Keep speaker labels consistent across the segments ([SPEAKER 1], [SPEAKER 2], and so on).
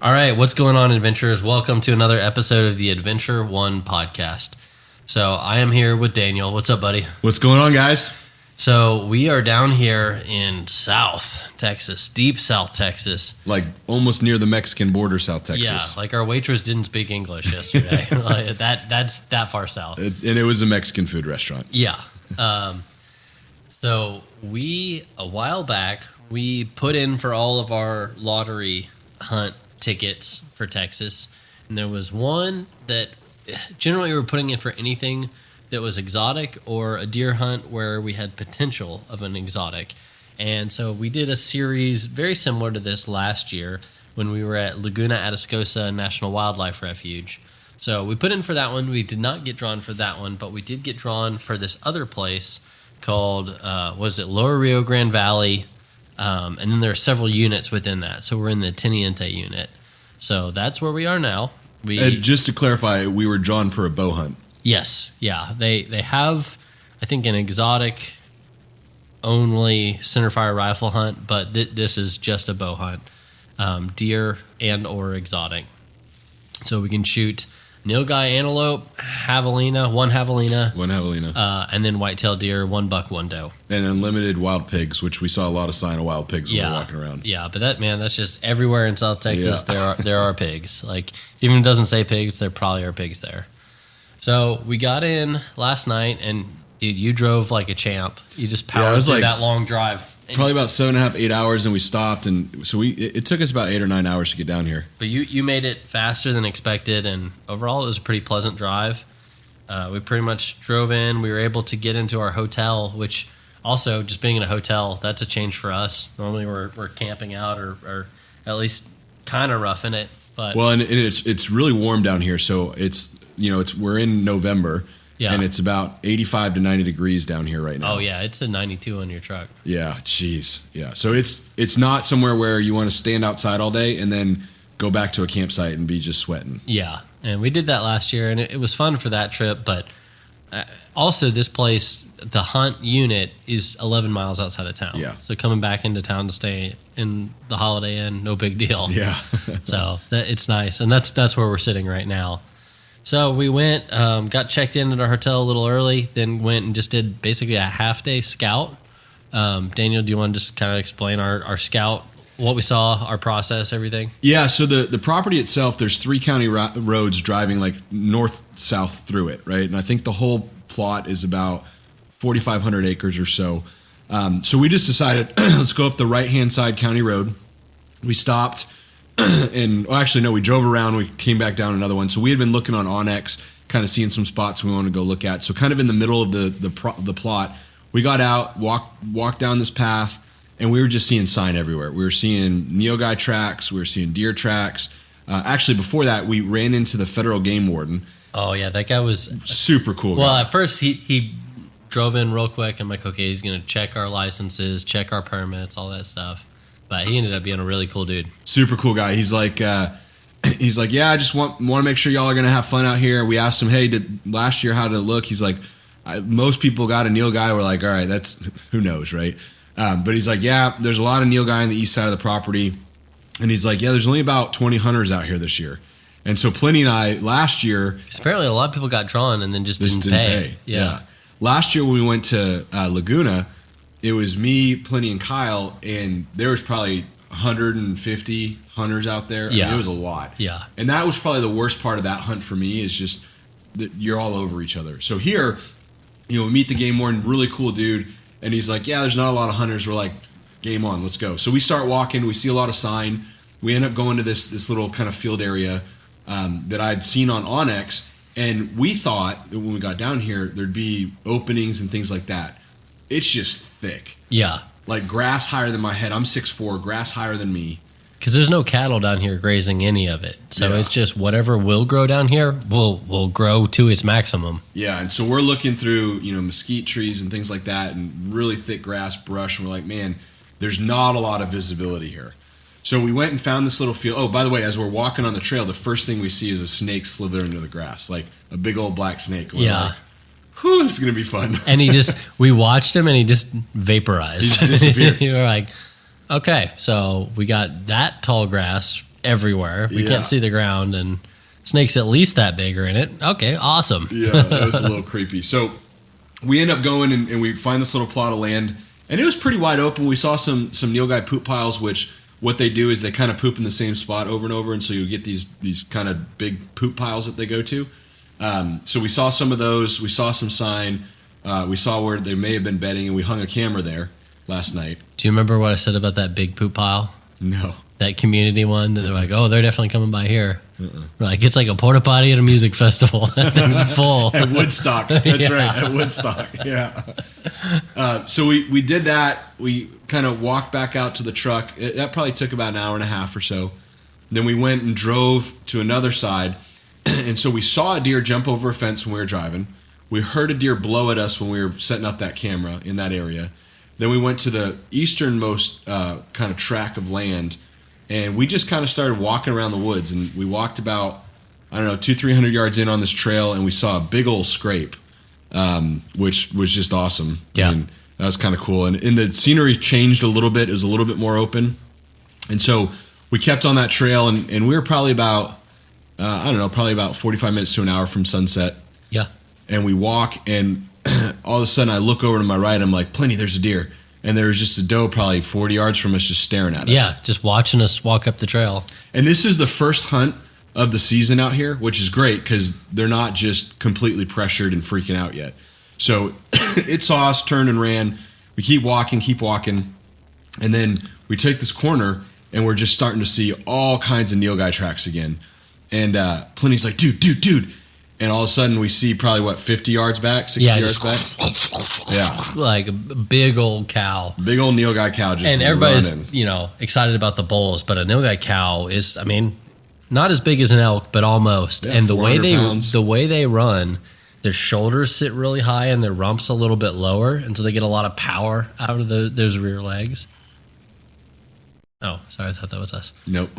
[SPEAKER 1] All right, what's going on, adventurers? Welcome to another episode of the Adventure One podcast. So I am here with Daniel. What's up, buddy?
[SPEAKER 2] What's going on, guys?
[SPEAKER 1] So we are down here in South Texas, deep South Texas.
[SPEAKER 2] Like almost near the Mexican border, South Texas.
[SPEAKER 1] Yeah, like our waitress didn't speak English yesterday. That's that far south.
[SPEAKER 2] And it was a Mexican food restaurant.
[SPEAKER 1] Yeah. So a while back, we put in for all of our lottery hunt tickets for Texas, and there was one that generally we were putting in for anything that was exotic or a deer hunt where we had potential of an exotic. And so we did a series very similar to this last year when we were at Laguna Atascosa National Wildlife Refuge. So we put in for that one. We did not get drawn for that one, but we did get drawn for this other place called Lower Rio Grande Valley. And then there are several units within that. So we're in the Teniente unit. So that's where we are now.
[SPEAKER 2] Just to clarify, we were drawn for a bow hunt.
[SPEAKER 1] Yes. Yeah. They have, I think, an exotic only centerfire rifle hunt, but this is just a bow hunt. Deer and or exotic. So we can shoot Nilgai Antelope, one javelina, and then whitetail deer, 1 buck, 1 doe,
[SPEAKER 2] and unlimited wild pigs, which we saw a lot of sign of wild pigs when we were walking around.
[SPEAKER 1] Yeah, but that's just everywhere in South Texas. Yeah. There are pigs. Like, even if it doesn't say pigs, there probably are pigs there. So we got in last night, and dude, you drove like a champ. You just powered through that long drive.
[SPEAKER 2] Probably about 7.5, 8 hours, and we stopped, and so it took us about 8 or 9 hours to get down here.
[SPEAKER 1] But you made it faster than expected, and overall it was a pretty pleasant drive. We pretty much drove in. We were able to get into our hotel, which also, just being in a hotel, that's a change for us. Normally we're camping out or at least kind of roughing it. But
[SPEAKER 2] and it's really warm down here, so we're in November.
[SPEAKER 1] Yeah.
[SPEAKER 2] And it's about 85 to 90 degrees down here right now.
[SPEAKER 1] Oh, yeah. It's a 92 on your truck.
[SPEAKER 2] Yeah. Jeez. Yeah. So it's not somewhere where you want to stand outside all day and then go back to a campsite and be just sweating.
[SPEAKER 1] Yeah. And we did that last year, and it was fun for that trip. But also, this place, the hunt unit, is 11 miles outside of town.
[SPEAKER 2] Yeah.
[SPEAKER 1] So coming back into town to stay in the Holiday Inn, no big deal.
[SPEAKER 2] Yeah.
[SPEAKER 1] So it's nice. And that's where we're sitting right now. So we went, got checked in at our hotel a little early, then went and just did basically a half-day scout. Daniel, do you want to just kind of explain our scout, what we saw, our process, everything?
[SPEAKER 2] Yeah, so the property itself, there's 3 county roads driving like north-south through it, right? And I think the whole plot is about 4,500 acres or so. So we just decided, let's go up the right-hand side county road. We stopped. We drove around. We came back down another one. So we had been looking on Onyx, kind of seeing some spots we wanted to go look at. So kind of in the middle of the plot, we got out, walked down this path, and we were just seeing sign everywhere. We were seeing Nilgai tracks. We were seeing deer tracks. Actually, before that, we ran into the federal game warden.
[SPEAKER 1] Oh, yeah. That guy was
[SPEAKER 2] super cool guy.
[SPEAKER 1] Well, at first, he drove in real quick. I'm like, okay, he's going to check our licenses, check our permits, all that stuff. But he ended up being a really cool dude. Super
[SPEAKER 2] cool guy. He's like, yeah, I just want to make sure y'all are going to have fun out here. We asked him, hey, last year how did it look? He's like, most people got a Nilgai. We're like, all right, that's who knows, right? But he's like, yeah, there's a lot of Nilgai on the east side of the property. And he's like, yeah, there's only about 20 hunters out here this year. And so Pliny and I, last year...
[SPEAKER 1] Apparently a lot of people got drawn and then just didn't pay.
[SPEAKER 2] Yeah. Last year when we went to Laguna... It was me, Pliny, and Kyle, and there was probably 150 hunters out there.
[SPEAKER 1] Yeah.
[SPEAKER 2] I mean, it was a lot.
[SPEAKER 1] Yeah.
[SPEAKER 2] And that was probably the worst part of that hunt for me is just that you're all over each other. So here, we meet the game warden, really cool dude, and he's like, yeah, there's not a lot of hunters. We're like, game on, let's go. So we start walking. We see a lot of sign. We end up going to this little kind of field area that I'd seen on Onyx, and we thought that when we got down here, there'd be openings and things like that. It's just thick.
[SPEAKER 1] Yeah.
[SPEAKER 2] Like grass higher than my head. I'm 6'4", grass higher than me.
[SPEAKER 1] Because there's no cattle down here grazing any of it. So It's just whatever will grow down here will grow to its maximum.
[SPEAKER 2] Yeah, and so we're looking through, mesquite trees and things like that and really thick grass, brush, and we're like, man, there's not a lot of visibility here. So we went and found this little field. Oh, by the way, as we're walking on the trail, the first thing we see is a snake slither into the grass, like a big old black snake. We're like, whew, this is going to be fun.
[SPEAKER 1] And we watched him and he just vaporized.
[SPEAKER 2] He just disappeared.
[SPEAKER 1] You were like, okay, so we got that tall grass everywhere. We
[SPEAKER 2] Yeah.
[SPEAKER 1] can't see the ground, and snakes at least that big are in it. Okay, awesome.
[SPEAKER 2] Yeah, that was a little creepy. So we end up going and we find this little plot of land, and it was pretty wide open. We saw some Nilgai poop piles, which what they do is they kind of poop in the same spot over and over, and so you get these kind of big poop piles that they go to. So we saw some of those. We saw some sign. We saw where they may have been bedding, and we hung a camera there last night.
[SPEAKER 1] Do you remember what I said about that big poop pile?
[SPEAKER 2] No.
[SPEAKER 1] That community one that they're like, oh, they're definitely coming by here. We're like, it's like a porta potty at a music festival. That thing's full.
[SPEAKER 2] At Woodstock. That's
[SPEAKER 1] Yeah.
[SPEAKER 2] right. At Woodstock. Yeah. So we did that. We kind of walked back out to the truck. That probably took about an hour and a half or so. Then we went and drove to another side. And so we saw a deer jump over a fence when we were driving. We heard a deer blow at us when we were setting up that camera in that area. Then we went to the easternmost kind of tract of land, and we just kind of started walking around the woods. And we walked about, 200-300 yards in on this trail, and we saw a big old scrape, which was just awesome.
[SPEAKER 1] Yeah.
[SPEAKER 2] I mean, that was kind of cool. And the scenery changed a little bit. It was a little bit more open. And so we kept on that trail, and we were probably about, probably about 45 minutes to an hour from sunset.
[SPEAKER 1] Yeah.
[SPEAKER 2] And we walk, and all of a sudden I look over to my right. I'm like, Pliny, there's a deer. And there was just a doe probably 40 yards from us just staring at us.
[SPEAKER 1] Yeah, just watching us walk up the trail.
[SPEAKER 2] And this is the first hunt of the season out here, which is great because they're not just completely pressured and freaking out yet. So it saw us, turned and ran. We keep walking. And then we take this corner, and we're just starting to see all kinds of Nilgai tracks again. And Pliny's like, dude. And all of a sudden we see probably, 50 yards back, 60 yards back? Yeah.
[SPEAKER 1] Like a big old cow.
[SPEAKER 2] Big old Nilgai cow just
[SPEAKER 1] And everybody's,
[SPEAKER 2] running.
[SPEAKER 1] excited about the bulls, but a Nilgai cow is, not as big as an elk, but almost.
[SPEAKER 2] Yeah,
[SPEAKER 1] and the
[SPEAKER 2] 400 pounds.
[SPEAKER 1] way they run, their shoulders sit really high and their rumps a little bit lower, and so they get a lot of power out of those rear legs. Oh, sorry, I thought that was us.
[SPEAKER 2] Nope.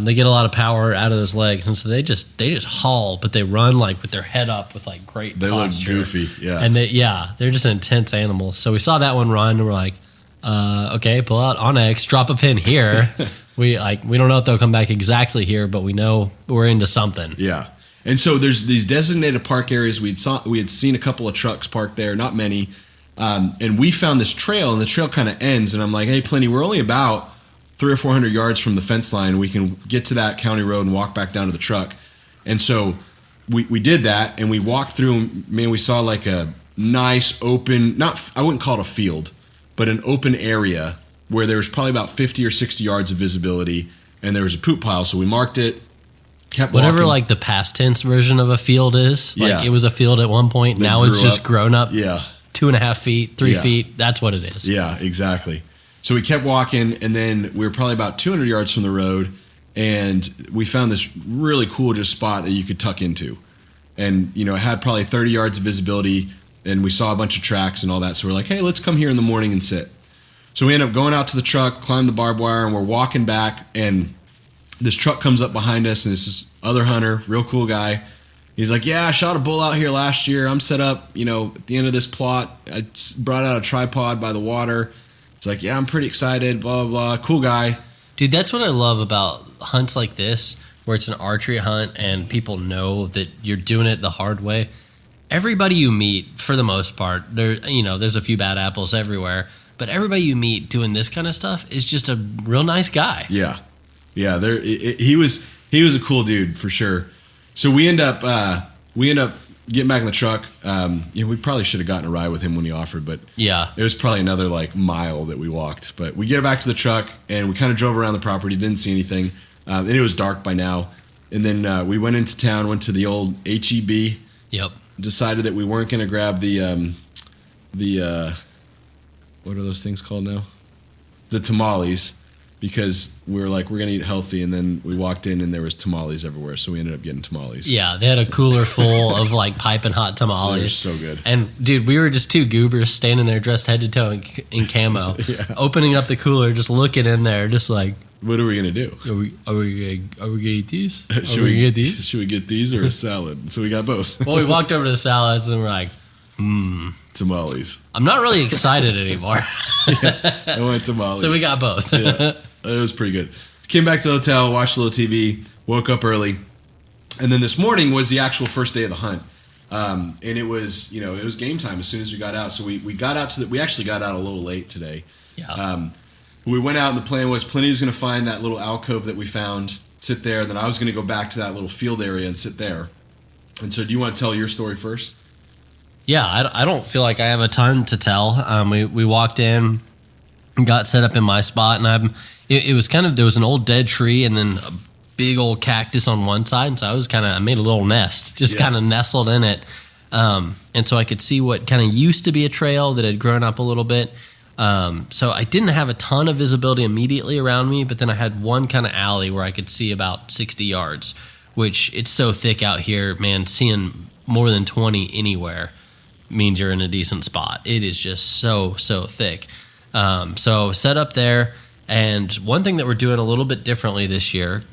[SPEAKER 1] They get a lot of power out of those legs, and so they just haul, but they run like with their head up with like great
[SPEAKER 2] They
[SPEAKER 1] posture.
[SPEAKER 2] look goofy, yeah.
[SPEAKER 1] And they're just intense animals. So we saw that one run, and we're like, okay, pull out Onyx, drop a pin here. we don't know if they'll come back exactly here, but we know we're into something.
[SPEAKER 2] Yeah. And so there's these designated park areas. We had seen a couple of trucks parked there, not many. And we found this trail, and the trail kind of ends. And I'm like, hey, Pliny, we're only about 300 or 400 yards from the fence line. We can get to that county road and walk back down to the truck. And so we did that, and we walked through, and man, we saw like a nice open, I wouldn't call it a field, but an open area where there was probably about 50 or 60 yards of visibility, and there was a poop pile. So we marked it, kept
[SPEAKER 1] Whatever
[SPEAKER 2] walking.
[SPEAKER 1] like the past tense version of a field is. Like
[SPEAKER 2] Yeah.
[SPEAKER 1] it was a field at one point.
[SPEAKER 2] They
[SPEAKER 1] Now it's
[SPEAKER 2] grew
[SPEAKER 1] just
[SPEAKER 2] up.
[SPEAKER 1] grown up
[SPEAKER 2] Yeah.
[SPEAKER 1] 2.5 feet, 3
[SPEAKER 2] Yeah.
[SPEAKER 1] feet. That's what it is.
[SPEAKER 2] Yeah, exactly. So we kept walking, and then we were probably about 200 yards from the road, and we found this really cool just spot that you could tuck into. And, it had probably 30 yards of visibility, and we saw a bunch of tracks and all that. So we're like, hey, let's come here in the morning and sit. So we end up going out to the truck, climb the barbed wire, and we're walking back, and this truck comes up behind us, and it's this other hunter, real cool guy. He's like, yeah, I shot a bull out here last year. I'm set up, at the end of this plot. I brought out a tripod by the water. It's like, yeah, I'm pretty excited, blah, blah, blah. Cool guy.
[SPEAKER 1] Dude, that's what I love about hunts like this, where it's an archery hunt and people know that you're doing it the hard way. Everybody you meet, for the most part, there's a few bad apples everywhere, but everybody you meet doing this kind of stuff is just a real nice guy.
[SPEAKER 2] Yeah. Yeah, he was a cool dude for sure. So we end up getting back in the truck. We probably should have gotten a ride with him when he offered, but
[SPEAKER 1] Yeah.
[SPEAKER 2] it was probably another mile that we walked. But we get back to the truck, and we kind of drove around the property, didn't see anything. And it was dark by now. And then we went into town, went to the old HEB.
[SPEAKER 1] Yep.
[SPEAKER 2] Decided that we weren't going to grab the what are those things called now? The tamales, because we were like, we're going to eat healthy. And then we walked in, and there was tamales everywhere. So we ended up getting tamales.
[SPEAKER 1] Yeah, they had a cooler full of piping hot tamales.
[SPEAKER 2] They were so good.
[SPEAKER 1] And dude, we were just two goobers standing there dressed head to toe in camo,
[SPEAKER 2] Yeah.
[SPEAKER 1] opening up the cooler, just looking in there, just like,
[SPEAKER 2] What are we going to do?
[SPEAKER 1] are we gonna eat these?
[SPEAKER 2] Should
[SPEAKER 1] Are we gonna get these?
[SPEAKER 2] Should we get these or a salad? So we got both.
[SPEAKER 1] Well, we walked over to the salads and we're like,
[SPEAKER 2] Tamales.
[SPEAKER 1] I'm not really excited anymore.
[SPEAKER 2] I went tamales.
[SPEAKER 1] So we got both.
[SPEAKER 2] Yeah, it was pretty good. came back to the hotel, watched a little TV, woke up early, and then this morning was the actual first day of the hunt. And it was game time as soon as we got out. So we got out we actually got out a little late today.
[SPEAKER 1] Yeah.
[SPEAKER 2] We went out and the plan was Pliny was going to find that little alcove that we found, sit there, and then I was going to go back to that little field area and sit there. And so do you want to tell your story first?
[SPEAKER 1] Yeah, I don't feel like I have a ton to tell. We walked in, got set up in my spot, and it was kind of, there was an old dead tree and then a big old cactus on one side, and so I made a little nest, just kind of nestled in it, and so I could see what kind of used to be a trail that had grown up a little bit. So I didn't have a ton of visibility immediately around me, but then I had one kind of alley where I could see about 60 yards, which it's so thick out here, man, seeing more than 20 anywhere means you're in a decent spot. It is just so thick. So set up there, and one thing that we're doing a little bit differently this year,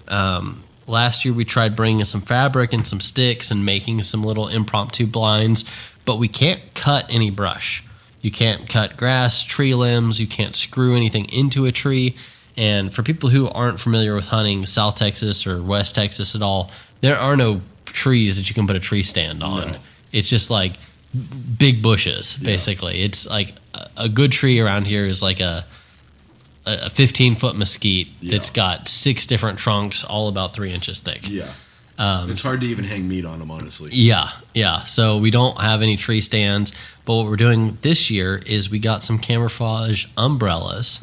[SPEAKER 1] last year we tried bringing some fabric and some sticks and making some little impromptu blinds, but we can't cut any brush. You can't cut grass, tree limbs, you can't screw anything into a tree. And for people who aren't familiar with hunting South Texas or West Texas at all, there are no trees that you can put a tree stand on. No. It's just like big bushes, basically. Yeah. It's like a good tree around here is like a 15-foot mesquite that's got 6 different trunks, all about 3 inches thick.
[SPEAKER 2] Yeah. It's hard to even hang meat on them, honestly.
[SPEAKER 1] Yeah. So we don't have any tree stands, but what we're doing this year is we got some camouflage umbrellas,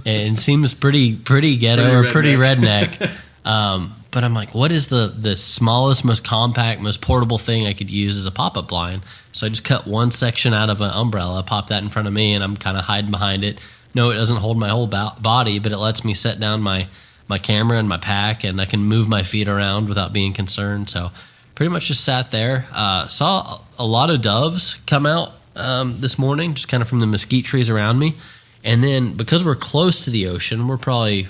[SPEAKER 1] and it seems pretty ghetto or pretty redneck. But I'm like, what is the smallest, most compact, most portable thing I could use as a pop-up blind? So I just cut one section out of an umbrella, pop that in front of me, and I'm kind of hiding behind it. No, it doesn't hold my whole body, but it lets me set down my camera and my pack, and I can move my feet around without being concerned. So pretty much just sat there. Saw a lot of doves come out this morning, just kind of from the mesquite trees around me. And then because we're close to the ocean, we're probably,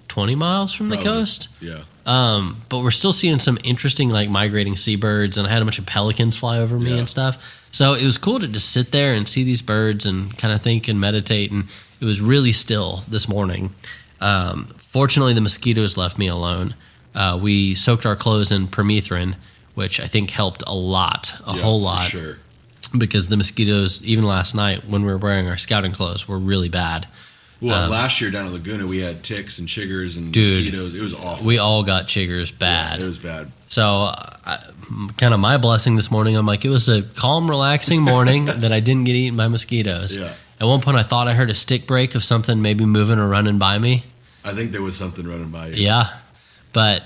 [SPEAKER 1] 20 miles from the coast?
[SPEAKER 2] Yeah.
[SPEAKER 1] But we're still seeing some interesting migrating seabirds, and I had a bunch of pelicans fly over me and stuff. So it was cool to just sit there and see these birds and kind of think and meditate, and it was really still this morning. Fortunately, the mosquitoes left me alone. We soaked our clothes in permethrin, which I think helped a whole lot. For sure. Because the mosquitoes, even last night when we were wearing our scouting clothes, were really bad.
[SPEAKER 2] Well, last year down at Laguna, we had ticks and chiggers and mosquitoes. It was awful.
[SPEAKER 1] We all got chiggers bad.
[SPEAKER 2] Yeah, it was bad.
[SPEAKER 1] So, kind of my blessing this morning, I'm like, it was a calm, relaxing morning that I didn't get eaten by mosquitoes.
[SPEAKER 2] Yeah.
[SPEAKER 1] At one point, I thought I heard a stick break of something maybe moving or running by me.
[SPEAKER 2] I think there was something running by you.
[SPEAKER 1] Yeah, but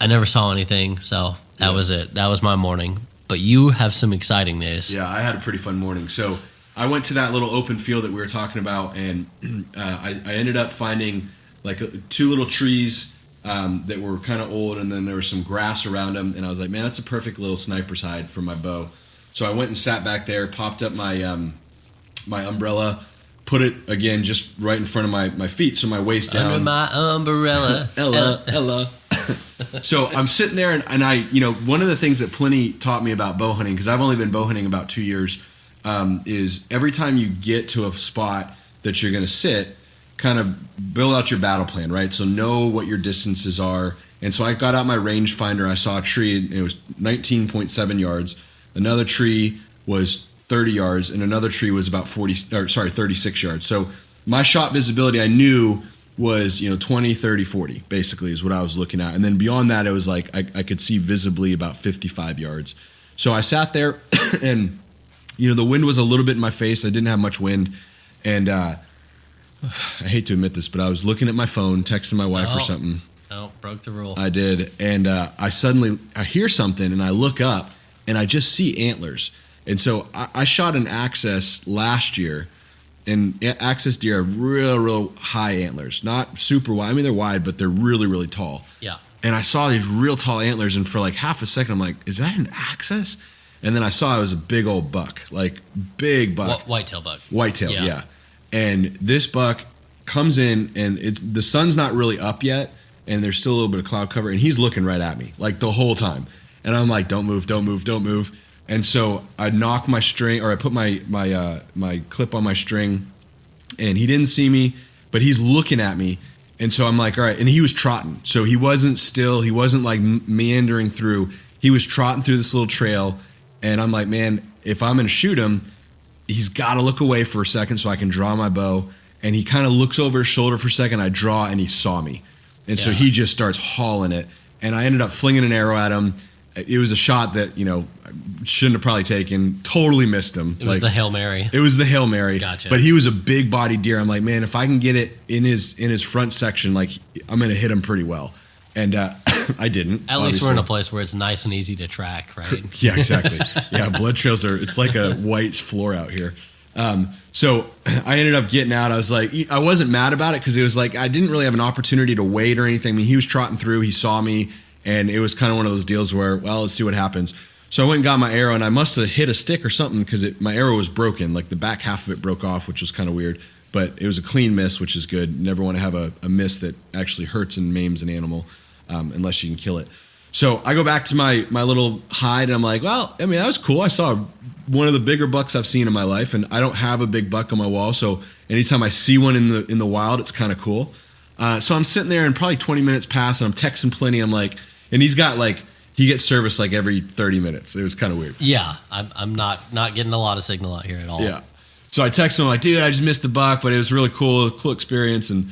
[SPEAKER 1] I never saw anything, so that was it. That was my morning. But you have some exciting news.
[SPEAKER 2] Yeah, I had a pretty fun morning. So I went to that little open field that we were talking about, and I ended up finding 2 little trees that were kind of old, and then there was some grass around them, and I was like, man, that's a perfect little sniper's hide for my bow. So I went and sat back there, popped up my my umbrella, put it again just right in front of my feet, so my waist down.
[SPEAKER 1] Under my umbrella.
[SPEAKER 2] Ella. So I'm sitting there, and I, one of the things that Pliny taught me about bow hunting, because I've only been bow hunting about 2 years, is every time you get to a spot that you're going to sit, kind of build out your battle plan, right? So know what your distances are. And so I got out my rangefinder. I saw a tree, and it was 19.7 yards. Another tree was 30 yards, and another tree was about 36 yards. So my shot visibility, I knew, was 20, 30, 40 basically is what I was looking at. And then beyond that, it was like I could see visibly about 55 yards. So I sat there, and the wind was a little bit in my face. I didn't have much wind, and I hate to admit this, but I was looking at my phone, texting my wife or something.
[SPEAKER 1] Oh, broke the rule.
[SPEAKER 2] I did, and I hear something, and I look up, and I just see antlers. And so I shot an Access last year. And Access deer have real high antlers. Not super wide. I mean, they're wide, but they're really, really tall.
[SPEAKER 1] Yeah.
[SPEAKER 2] And I saw these real tall antlers, and for half a second, I'm like, is that an Access? And then I saw it was a big old buck, big buck.
[SPEAKER 1] Whitetail buck.
[SPEAKER 2] Whitetail, yeah. And this buck comes in, and the sun's not really up yet, and there's still a little bit of cloud cover, and he's looking right at me, the whole time. And I'm like, don't move, don't move, don't move. And so I knock my string, or I put my clip on my string, and he didn't see me, but he's looking at me, And so I'm like, all right. And he was trotting. So he wasn't still. He wasn't like meandering through. He was trotting through this little trail. And I'm like, man, if I'm going to shoot him, he's got to look away for a second so I can draw my bow. And he kind of looks over his shoulder for a second. I draw, and he saw me. And so he just starts hauling it. And I ended up flinging an arrow at him. It was a shot that, shouldn't have probably taken. Totally missed him.
[SPEAKER 1] It was the Hail Mary.
[SPEAKER 2] It was the Hail Mary.
[SPEAKER 1] Gotcha.
[SPEAKER 2] But he was a big bodied deer. I'm like, man, if I can get it in his front section, like I'm going to hit him pretty well. And I didn't.
[SPEAKER 1] At least we're in a place where it's nice and easy to track, right?
[SPEAKER 2] Yeah, exactly. Yeah, blood trails it's like a white floor out here. So I ended up getting out. I was like, I wasn't mad about it because it was like I didn't really have an opportunity to wait or anything. I mean, he was trotting through. He saw me. And it was kind of one of those deals where, well, let's see what happens. So I went and got my arrow, and I must have hit a stick or something because my arrow was broken. Like the back half of it broke off, which was kind of weird. But it was a clean miss, which is good. You never want to have a miss that actually hurts and maims an animal unless you can kill it. So I go back to my little hide, and I'm like, well, I mean, that was cool. I saw one of the bigger bucks I've seen in my life, and I don't have a big buck on my wall. So anytime I see one in the wild, it's kind of cool. So I'm sitting there, and probably 20 minutes pass, and I'm texting Pliny. I'm like, and he's got he gets service like every 30 minutes. It was kind of weird.
[SPEAKER 1] Yeah, I'm not getting a lot of signal out here at all.
[SPEAKER 2] Yeah. So I text him, like, dude, I just missed the buck, but it was really cool experience. And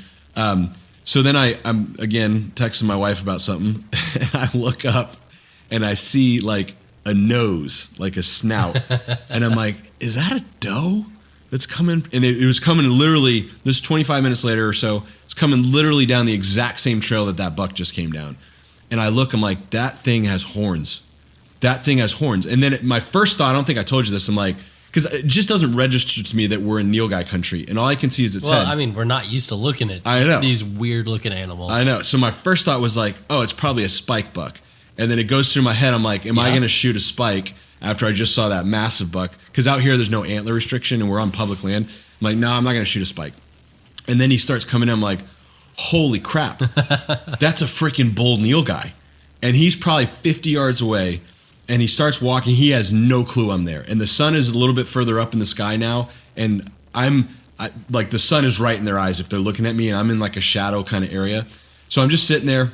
[SPEAKER 2] so then I'm again texting my wife about something, and I look up, and I see like a nose, like a snout, and I'm like, is that a doe that's coming? And it was coming literally. This is 25 minutes later or so. It's coming literally down the exact same trail that buck just came down. And I look, I'm like, that thing has horns. That thing has horns. And then my first thought, I don't think I told you this, I'm like, because it just doesn't register to me that we're in Nilgai country. And all I can see is its head.
[SPEAKER 1] Well, I mean, we're not used to looking at these weird-looking animals.
[SPEAKER 2] I know. So my first thought was like, oh, it's probably a spike buck. And then it goes through my head, I'm like, am I going to shoot a spike after I just saw that massive buck? Because out here, there's no antler restriction, and we're on public land. I'm like, no, I'm not going to shoot a spike. And then he starts coming in, I'm like, holy crap, that's a freaking bull Nilgai. And he's probably 50 yards away, and he starts walking. He has no clue I'm there. And the sun is a little bit further up in the sky now, and like the sun is right in their eyes if they're looking at me, and I'm in like a shadow kind of area. So I'm just sitting there,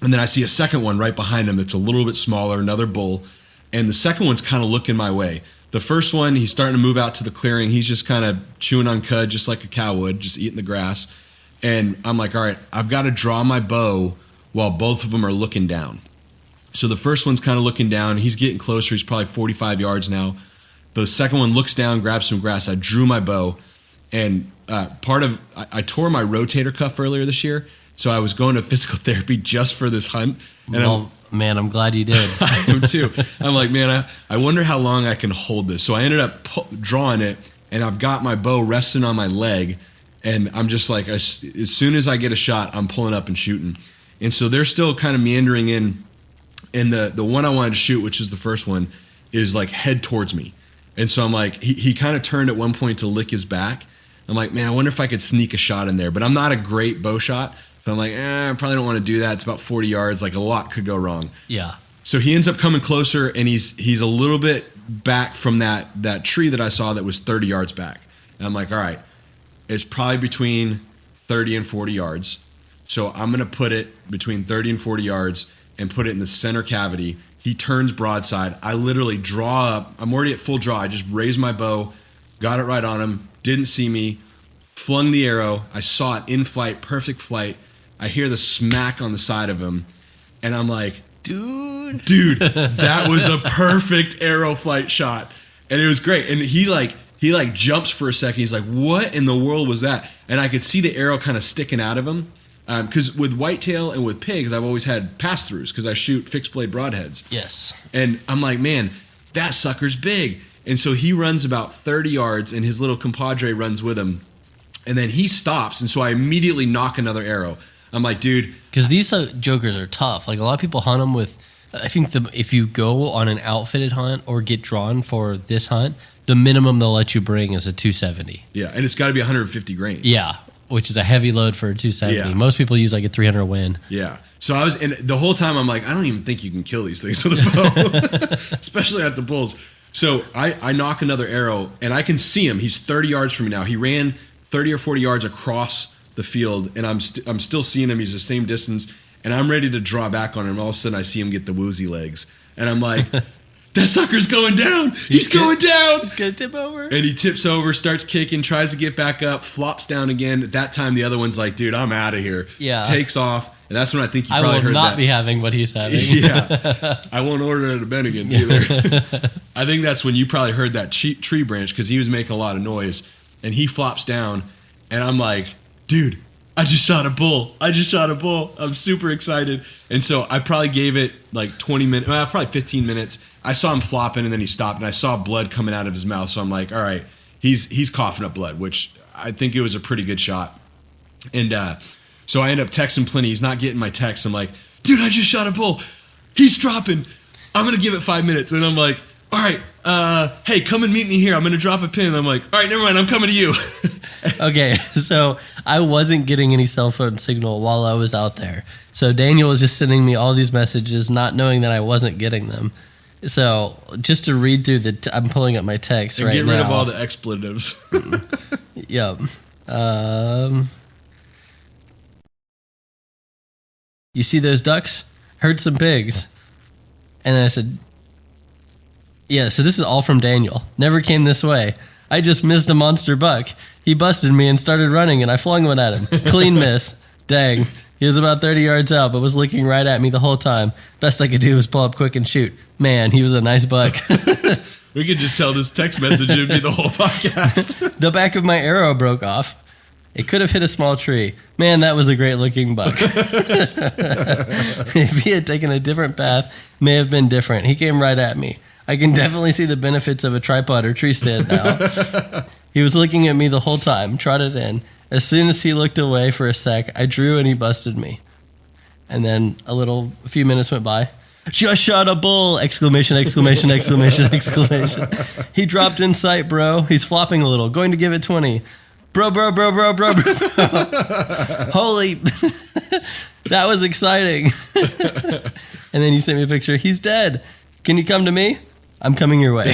[SPEAKER 2] and then I see a second one right behind him that's a little bit smaller, another bull, and the second one's kind of looking my way. The first one, he's starting to move out to the clearing. He's just kind of chewing on cud, just like a cow would, just eating the grass. And I'm like, all right, I've got to draw my bow while both of them are looking down. So the first one's kind of looking down. He's getting closer. He's probably 45 yards now. The second one looks down, grabs some grass. I drew my bow. And I tore my rotator cuff earlier this year. So I was going to physical therapy just for this hunt. And
[SPEAKER 1] man, I'm glad you did.
[SPEAKER 2] I am too. I'm like, man, I wonder how long I can hold this. So I ended up drawing it, and I've got my bow resting on my leg. And I'm just like, as soon as I get a shot, I'm pulling up and shooting. And so they're still kind of meandering in. And the one I wanted to shoot, which is the first one, is like head towards me. And so I'm like, he kind of turned at one point to lick his back. I'm like, man, I wonder if I could sneak a shot in there. But I'm not a great bow shot. So I'm like, I probably don't want to do that. It's about 40 yards. Like a lot could go wrong.
[SPEAKER 1] Yeah.
[SPEAKER 2] So he ends up coming closer, and he's a little bit back from that tree that I saw that was 30 yards back. And I'm like, all right. It's probably between 30 and 40 yards. So I'm going to put it between 30 and 40 yards and put it in the center cavity. He turns broadside. I literally draw up. I'm already at full draw. I just raised my bow, got it right on him, didn't see me, flung the arrow. I saw it in flight, perfect flight. I hear the smack on the side of him, and I'm like, dude, that was a perfect arrow flight shot. And it was great. And he jumps for a second. He's like, what in the world was that? And I could see the arrow kind of sticking out of him. Because with whitetail and with pigs, I've always had pass-throughs because I shoot fixed blade broadheads.
[SPEAKER 1] Yes.
[SPEAKER 2] And I'm like, man, that sucker's big. And so he runs about 30 yards, and his little compadre runs with him. And then he stops, and so I immediately knock another arrow. I'm like, dude.
[SPEAKER 1] Because these jokers are tough. Like, a lot of people hunt them with, I think if you go on an outfitted hunt or get drawn for this hunt, the minimum they'll let you bring is a 270.
[SPEAKER 2] Yeah, and it's got to be 150 grain.
[SPEAKER 1] Yeah, which is a heavy load for a 270.
[SPEAKER 2] Yeah.
[SPEAKER 1] Most people use like a 300 Win.
[SPEAKER 2] Yeah. So and the whole time I'm like, I don't even think you can kill these things with a bow, especially at the bulls. So I knock another arrow, and I can see him. He's 30 yards from me now. He ran 30 or 40 yards across the field, and I'm still seeing him. He's the same distance, and I'm ready to draw back on him. All of a sudden, I see him get the woozy legs, and I'm like, that sucker's going down. He's going down.
[SPEAKER 1] He's going to tip over.
[SPEAKER 2] And he tips over, starts kicking, tries to get back up, flops down again. At that time, the other one's like, dude, I'm out of here.
[SPEAKER 1] Yeah.
[SPEAKER 2] Takes off. And that's when I think you probably heard that.
[SPEAKER 1] I will not be having what he's having.
[SPEAKER 2] Yeah. I won't order it at Bennigan's either. I think that's when you probably heard that tree branch because he was making a lot of noise. And he flops down. And I'm like, dude, I just shot a bull. I'm super excited. And so I probably gave it like 20 minutes, probably 15 minutes. I saw him flopping and then he stopped and I saw blood coming out of his mouth. So I'm like, all right, he's coughing up blood, which I think it was a pretty good shot. And so I end up texting Pliny. He's not getting my text. I'm like, dude, I just shot a bull. He's dropping. I'm going to give it 5 minutes. And I'm like, all right, hey, come and meet me here. I'm going to drop a pin. And I'm like, all right, never mind. I'm coming to you.
[SPEAKER 1] Okay, so I wasn't getting any cell phone signal while I was out there. So Daniel was just sending me all these messages, not knowing that I wasn't getting them. So just to read through I'm pulling up my text
[SPEAKER 2] and
[SPEAKER 1] right now.
[SPEAKER 2] Get rid of all the expletives.
[SPEAKER 1] Yep. You see those ducks? Heard some pigs. And then I said, yeah, so this is all from Daniel. Never came this way. I just missed a monster buck. He busted me and started running, and I flung one at him. Clean miss. Dang. He was about 30 yards out, but was looking right at me the whole time. Best I could do was pull up quick and shoot. Man, he was a nice buck.
[SPEAKER 2] We could just tell this text message would be the whole podcast.
[SPEAKER 1] The back of my arrow broke off. It could have hit a small tree. Man, that was a great looking buck. If he had taken a different path, may have been different. He came right at me. I can definitely see the benefits of a tripod or tree stand now. He was looking at me the whole time, trotted in. As soon as he looked away for a sec, I drew and he busted me. And then a few minutes went by. Just shot a bull! Exclamation, exclamation, exclamation, exclamation. He dropped in sight, bro. He's flopping a little. Going to give it 20. Bro. Holy. That was exciting. And then you sent me a picture. He's dead. Can you come to me? I'm coming your way.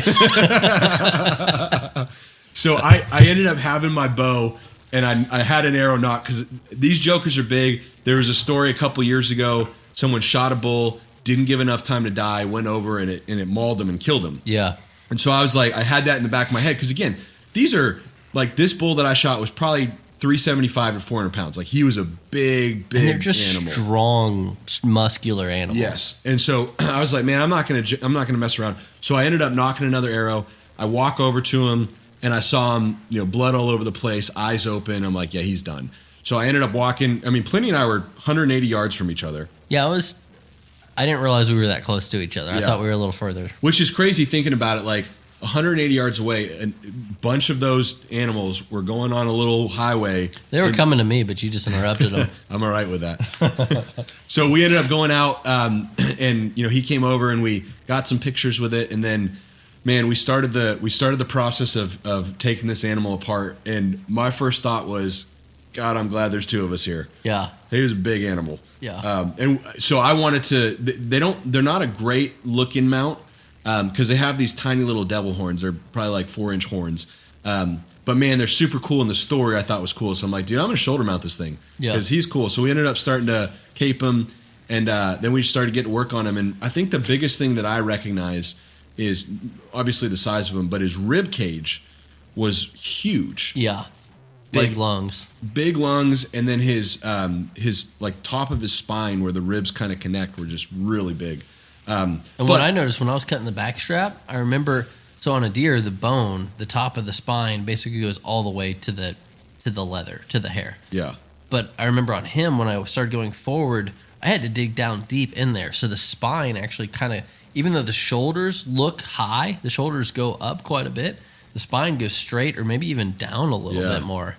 [SPEAKER 2] So I ended up having my bow, and I had an arrow nock because these jokers are big. There was a story a couple years ago. Someone shot a bull, didn't give enough time to die, went over, and it mauled him and killed him.
[SPEAKER 1] Yeah.
[SPEAKER 2] And so I was like, I had that in the back of my head because, again, these are, like, this bull that I shot was probably 375 or 400 pounds. Like, he was a big
[SPEAKER 1] and they're just
[SPEAKER 2] animal.
[SPEAKER 1] Strong, muscular animals.
[SPEAKER 2] Yes. And so I was like, man, I'm not gonna mess around. So I ended up knocking another arrow. I walk over to him, and I saw him, blood all over the place, eyes open. I'm like, yeah, he's done. So I ended up walking. I mean, Pliny and I were 180 yards from each other.
[SPEAKER 1] Yeah, I didn't realize we were that close to each other. I thought we were a little further.
[SPEAKER 2] Which is crazy thinking about it. Like, 180 yards away, a bunch of those animals were going on a little highway.
[SPEAKER 1] They were coming to me, but you just interrupted them.
[SPEAKER 2] I'm all right with that. So we ended up going out, and he came over and we got some pictures with it, and then, man, we started the process of taking this animal apart. And my first thought was, God, I'm glad there's two of us here.
[SPEAKER 1] Yeah,
[SPEAKER 2] he was a big animal.
[SPEAKER 1] Yeah,
[SPEAKER 2] and so I wanted to. They're not a great looking mount. Because they have these tiny little devil horns. They're probably like 4-inch horns. But man, they're super cool. And the story I thought was cool. So I'm like, dude, I'm going to shoulder mount this thing. Because he's cool. So we ended up starting to cape him. And then we started getting to work on him. And I think the biggest thing that I recognize is obviously the size of him. But his rib cage was huge.
[SPEAKER 1] Yeah. Big lungs.
[SPEAKER 2] Big lungs. And then his like top of his spine where the ribs kind of connect were just really big.
[SPEAKER 1] What I noticed when I was cutting the back strap, I remember, so on a deer, the bone, the top of the spine basically goes all the way to the leather, to the hair.
[SPEAKER 2] Yeah.
[SPEAKER 1] But I remember on him, when I started going forward, I had to dig down deep in there. So the spine actually kind of, even though the shoulders look high, the shoulders go up quite a bit, the spine goes straight or maybe even down a little bit more.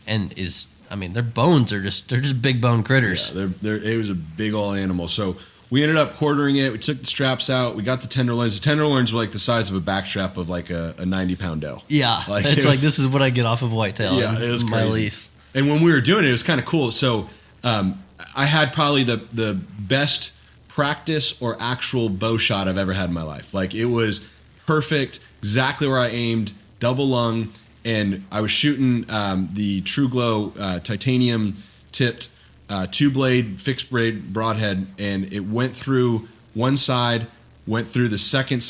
[SPEAKER 1] And their bones they're just big bone critters.
[SPEAKER 2] Yeah, it was a big old animal. So we ended up quartering it. We took the straps out. We got the tenderloins. The tenderloins were like the size of a back strap of like a 90-pound doe.
[SPEAKER 1] Yeah. It's like, this is what I get off of whitetail.
[SPEAKER 2] Yeah, it was
[SPEAKER 1] my
[SPEAKER 2] crazy.
[SPEAKER 1] lease.
[SPEAKER 2] And when we were doing it, it was kind of cool. So I had probably the best practice or actual bow shot I've ever had in my life. Like, it was perfect, exactly where I aimed, double lung. and I was shooting the True Glow titanium tipped 2-blade fixed braid broadhead, and it went through one side, went through the second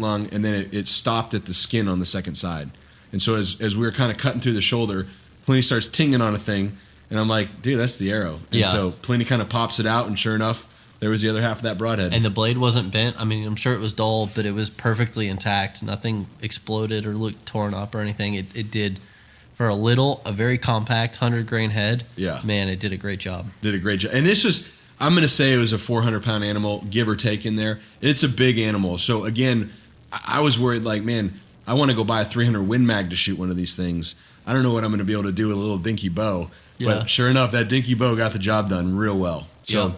[SPEAKER 2] lung, and then it stopped at the skin on the second side. And so as we were kind of cutting through the shoulder, Pliny starts tinging on a thing, and I'm like, dude, that's the arrow. And so Pliny kind of pops it out, and sure enough, there was the other half of that broadhead.
[SPEAKER 1] And the blade wasn't bent. I mean, I'm sure it was dull, but it was perfectly intact. Nothing exploded or looked torn up or anything. It did, for a very compact 100-grain head. Yeah. Man, it did a great job.
[SPEAKER 2] Did a great job. And this was, I'm going to say it was a 400-pound animal, give or take in there. It's a big animal. So, again, I was worried, like, man, I want to go buy a 300 Win Mag to shoot one of these things. I don't know what I'm going to be able to do with a little dinky bow. Yeah. But sure enough, that dinky bow got the job done real well. So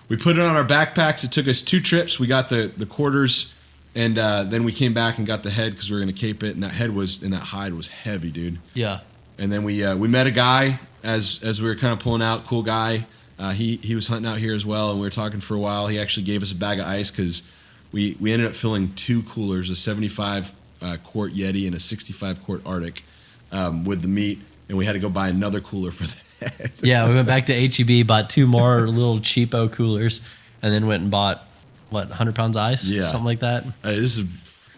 [SPEAKER 2] we put it on our backpacks. It took us 2 trips. We got the quarters, and then we came back and got the head because we were going to cape it. And that hide was heavy, dude. Yeah. And then we met a guy as we were kind of pulling out. Cool guy. He was hunting out here as well, and we were talking for a while. He actually gave us a bag of ice because we ended up filling 2 coolers, a 75 quart Yeti and a 65 quart Arctic with the meat, and we had to go buy another cooler for that.
[SPEAKER 1] Yeah, we went back to HEB, bought 2 more little cheapo coolers, and then went and bought 100 pounds of ice, something like that.
[SPEAKER 2] This is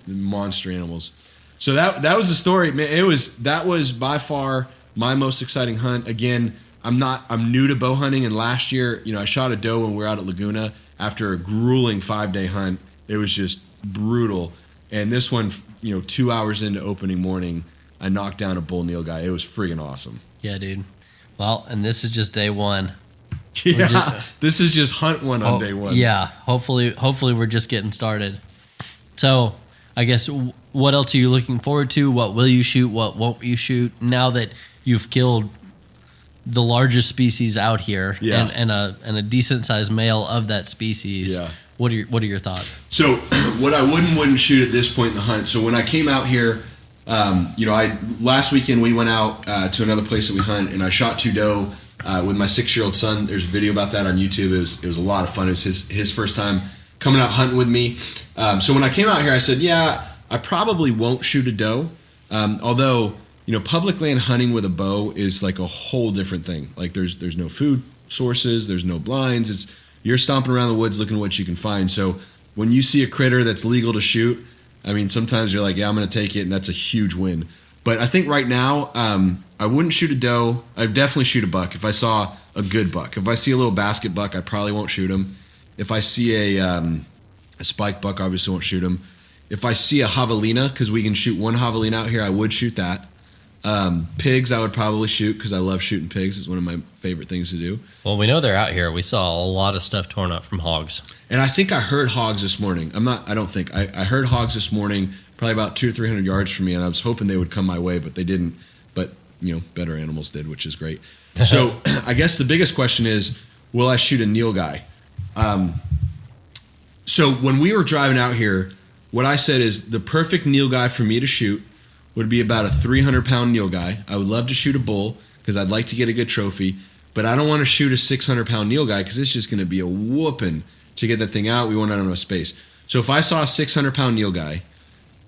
[SPEAKER 2] monster animals. So that was the story, man. That was by far my most exciting hunt. Again, I'm new to bow hunting, and last year, I shot a doe when we were out at Laguna after a grueling 5-day hunt. It was just brutal, and this one, 2 hours into opening morning, I knocked down a bull Nilgai. It was friggin' awesome.
[SPEAKER 1] Yeah, dude. Well, and this is just day 1.
[SPEAKER 2] Yeah, this is just hunt 1 on day 1.
[SPEAKER 1] Yeah, hopefully we're just getting started. So, I guess, what else are you looking forward to? What will you shoot? What won't you shoot? Now that you've killed the largest species out here, and a decent sized male of that species, what are your thoughts?
[SPEAKER 2] So, what I wouldn't shoot at this point in the hunt. So when I came out here, last weekend we went out to another place that we hunt, and I shot 2 doe with my 6-year-old son. There's a video about that on YouTube. It was a lot of fun. It was his first time coming out hunting with me. So when I came out here, I said, I probably won't shoot a doe. Although, public land hunting with a bow is like a whole different thing. Like there's no food sources, there's no blinds. You're stomping around the woods looking at what you can find. So when you see a critter that's legal to shoot, I mean, sometimes you're like, I'm going to take it, and that's a huge win. But I think right now, I wouldn't shoot a doe. I'd definitely shoot a buck if I saw a good buck. If I see a little basket buck, I probably won't shoot him. If I see a spike buck, obviously won't shoot him. If I see a javelina, because we can shoot 1 javelina out here, I would shoot that. Pigs, I would probably shoot because I love shooting pigs. It's one of my favorite things to do.
[SPEAKER 1] Well, we know they're out here. We saw a lot of stuff torn up from hogs.
[SPEAKER 2] And I think I heard hogs this morning. I heard hogs this morning, probably about 200 or 300 yards from me, and I was hoping they would come my way, but they didn't. But, better animals did, which is great. So I guess the biggest question is, will I shoot a Nilgai? So when we were driving out here, what I said is the perfect Nilgai for me to shoot would be about a 300-pound Nilgai. I would love to shoot a bull because I'd like to get a good trophy, but I don't want to shoot a 600-pound Nilgai because it's just going to be a whooping to get that thing out. We won't have enough space. So if I saw a 600-pound Nilgai,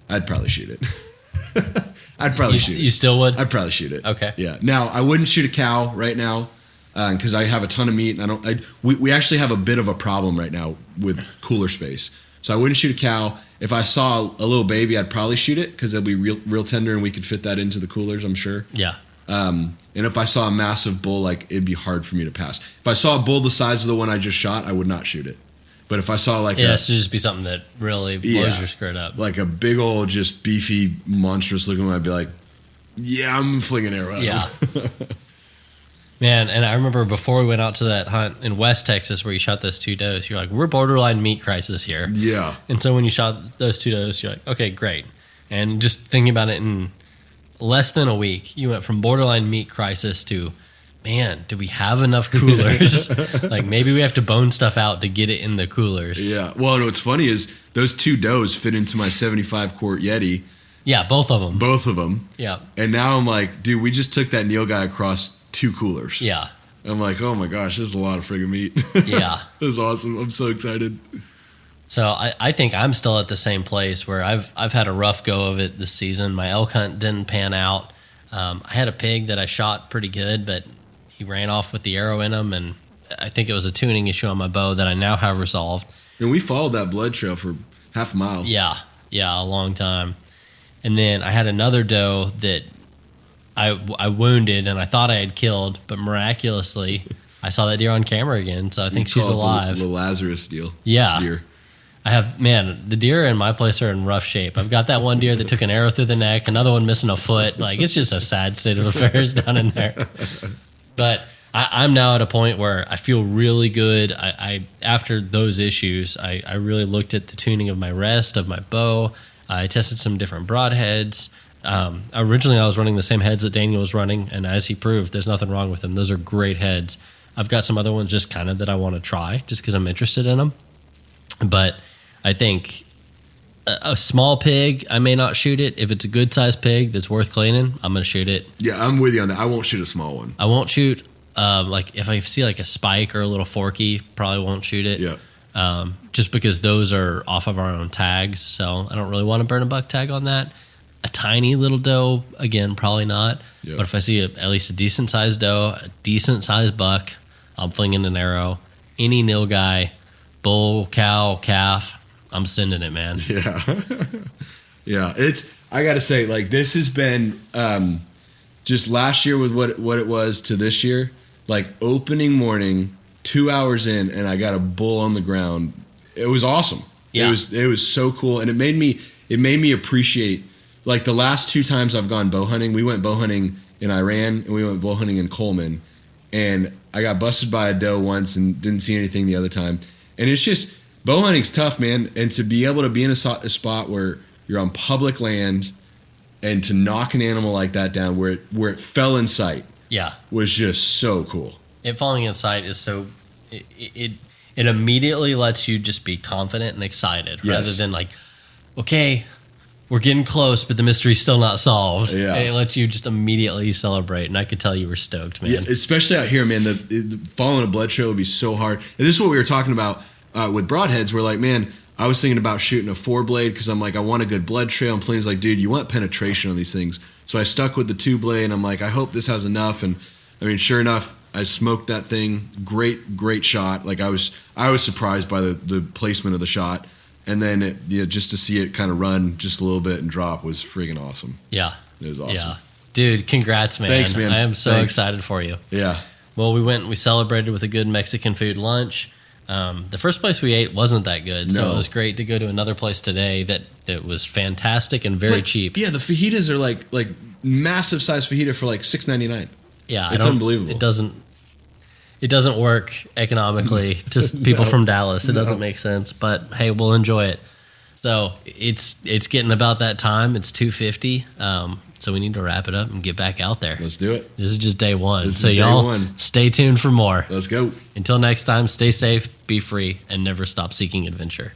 [SPEAKER 2] I'd probably shoot it. Shoot it.
[SPEAKER 1] You still would?
[SPEAKER 2] I'd probably shoot it.
[SPEAKER 1] Okay.
[SPEAKER 2] Yeah. Now, I wouldn't shoot a cow right now because I have a ton of meat, and we actually have a bit of a problem right now with cooler space. So I wouldn't shoot a cow. If I saw a little baby, I'd probably shoot it because it'll be real tender, and we could fit that into the coolers, I'm sure.
[SPEAKER 1] Yeah.
[SPEAKER 2] And if I saw a massive bull, it'd be hard for me to pass. If I saw a bull the size of the one I just shot, I would not shoot it. But if I saw
[SPEAKER 1] it has to just be something that really blows your skirt up. Like
[SPEAKER 2] a big old, just beefy, monstrous looking one, I'd be like, I'm flinging an arrow.
[SPEAKER 1] Yeah. Man, and I remember before we went out to that hunt in West Texas where you shot those 2 does, you're like, we're borderline meat crisis here.
[SPEAKER 2] Yeah.
[SPEAKER 1] And so when you shot those 2 does, you're like, okay, great. And just thinking about it in less than a week, you went from borderline meat crisis to, man, do we have enough coolers? Maybe we have to bone stuff out to get it in the coolers.
[SPEAKER 2] Yeah. Well, and what's funny is those 2 does fit into my 75 quart Yeti.
[SPEAKER 1] Yeah, both of them.
[SPEAKER 2] Both of them.
[SPEAKER 1] Yeah.
[SPEAKER 2] And now I'm like, dude, we just took that Nilgai across 2 coolers.
[SPEAKER 1] Yeah.
[SPEAKER 2] I'm like, oh my gosh, this is a lot of friggin' meat.
[SPEAKER 1] Yeah.
[SPEAKER 2] This is awesome. I'm so excited.
[SPEAKER 1] So I think I'm still at the same place where I've had a rough go of it this season. My elk hunt didn't pan out. I had a pig that I shot pretty good, but he ran off with the arrow in him, and I think it was a tuning issue on my bow that I now have resolved.
[SPEAKER 2] And we followed that blood trail for half a mile.
[SPEAKER 1] Yeah, a long time. And then I had another doe that I wounded and I thought I had killed, but miraculously I saw that deer on camera again, so I think she's alive.
[SPEAKER 2] The Lazarus deal.
[SPEAKER 1] Yeah.
[SPEAKER 2] Deer.
[SPEAKER 1] I have, man, the deer in my place are in rough shape. I've got that one deer that took an arrow through the neck, another one missing a foot. Like, it's just a sad state of affairs down in there. But I'm now at a point where I feel really good. I after those issues, I really looked at the tuning of my rest, of my bow. I tested some different broadheads. Originally, I was running the same heads that Daniel was running, and as he proved, there's nothing wrong with them. Those are great heads. I've got some other ones just kind of that I want to try just because I'm interested in them. But I think a small pig, I may not shoot it. If it's a good-sized pig that's worth cleaning, I'm going to shoot it.
[SPEAKER 2] Yeah, I'm with you on that. I won't shoot a small one.
[SPEAKER 1] I won't shoot, like if I see like a spike or a little forky, probably won't shoot it.
[SPEAKER 2] Yeah.
[SPEAKER 1] Just because those are off of our own tags, so I don't really want to burn a buck tag on that. A tiny little doe, again, probably not.
[SPEAKER 2] Yep.
[SPEAKER 1] But if I see at least a decent-sized doe, a decent-sized buck, I'm flinging an arrow. Any nilgai, bull, cow, calf, I'm sending it, man.
[SPEAKER 2] Yeah. Yeah. I got to say, like, this has been just last year with what it was to this year, like opening morning, 2 hours in, and I got a bull on the ground. It was awesome.
[SPEAKER 1] Yeah.
[SPEAKER 2] It was so cool. And it made me appreciate, like, the last 2 times I've gone bow hunting. We went bow hunting in Iran and we went bow hunting in Coleman. And I got busted by a doe once and didn't see anything the other time. And it's just, bow hunting's tough, man. And to be able to be in a spot where you're on public land and to knock an animal like that down where it fell in sight,
[SPEAKER 1] Yeah.
[SPEAKER 2] was just so cool.
[SPEAKER 1] It falling in sight is so, it immediately lets you just be confident and excited rather than like, okay, we're getting close, but the mystery's still not solved.
[SPEAKER 2] Yeah.
[SPEAKER 1] And it lets you just immediately celebrate, and I could tell you were stoked, man.
[SPEAKER 2] Yeah, especially out here, man. The following a blood trail would be so hard. And this is what we were talking about with broadheads. We're like, man, I was thinking about shooting a 4-blade because I'm like, I want a good blood trail. And Pliny's like, dude, you want penetration on these things. So I stuck with the 2-blade, and I'm like, I hope this has enough. And I mean, sure enough, I smoked that thing. Great shot. Like I was surprised by the placement of the shot. And then just to see it kind of run just a little bit and drop was friggin' awesome.
[SPEAKER 1] Yeah.
[SPEAKER 2] It was awesome.
[SPEAKER 1] Yeah. Dude, congrats, man.
[SPEAKER 2] Thanks, man.
[SPEAKER 1] I am so
[SPEAKER 2] Thanks.
[SPEAKER 1] excited for you.
[SPEAKER 2] Yeah.
[SPEAKER 1] Well, we celebrated with a good Mexican food lunch. The first place we ate wasn't that good, so
[SPEAKER 2] No.
[SPEAKER 1] it was great to go to another place today that was fantastic and very cheap.
[SPEAKER 2] Yeah, the fajitas are like massive size fajita for like $6.99.
[SPEAKER 1] Yeah,
[SPEAKER 2] It's unbelievable.
[SPEAKER 1] It doesn't work economically to people from Dallas. It doesn't make sense, but hey, we'll enjoy it. So it's getting about that time. It's 2:50. So we need to wrap it up and get back out there.
[SPEAKER 2] Let's do it.
[SPEAKER 1] This is just day one.
[SPEAKER 2] This
[SPEAKER 1] So
[SPEAKER 2] is day
[SPEAKER 1] y'all
[SPEAKER 2] one.
[SPEAKER 1] stay tuned for more.
[SPEAKER 2] Let's go.
[SPEAKER 1] Until next time, stay safe, be free, and never stop seeking adventure.